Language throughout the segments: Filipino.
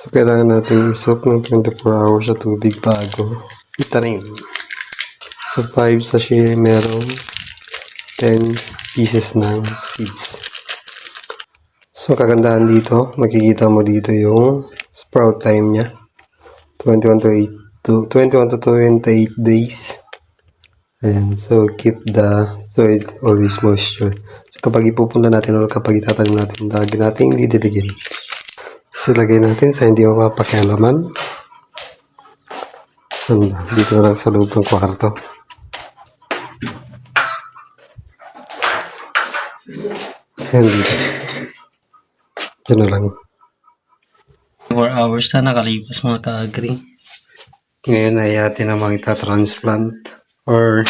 So, kailangan natin i-soak ng 24 hours sa tubig bago itanim. So, 5 sachet merong 10 pieces ng seeds. So, kagandahan dito, makikita mo dito yung sprout time niya. 21 to 28 days. Ayan, so keep the soil always moisture. So, kapag ipupunta natin o kapag itatanim natin, lagi natin didiligin. So, lagay natin sa hindi mapapakialaman. Saan ba? Dito na lang sa loob ng kwarto. Ayan dito. Diyan na lang. 4 hours na nakalipas mga ka-agree. Ngayon ay atin namang itatransplant or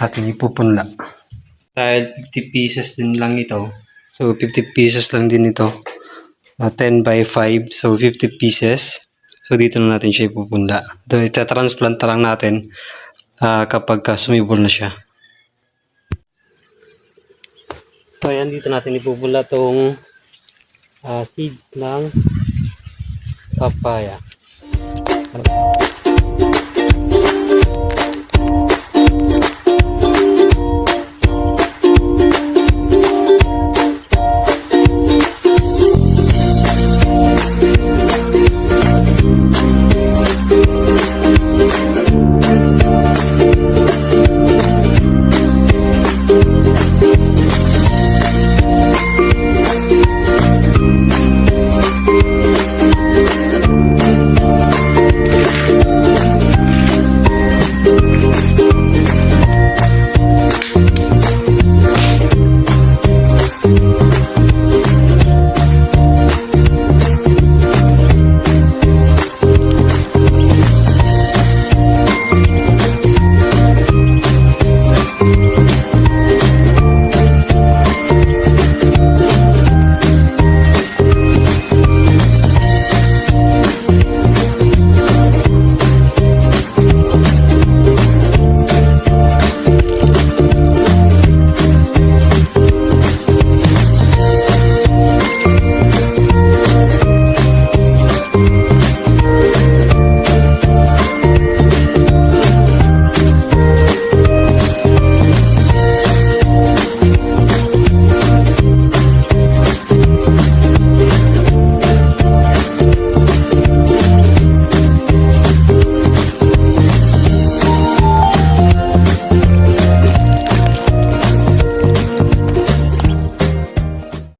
ating ipupunla. Dahil 50 pieces din lang ito. So 50 pieces lang din ito. 10 by 5. So 50 pieces. So dito na natin siya ipupunla. Itatransplant lang natin kapag sumibol na siya. So ayan, dito natin ipupunla tong seeds ng papaya.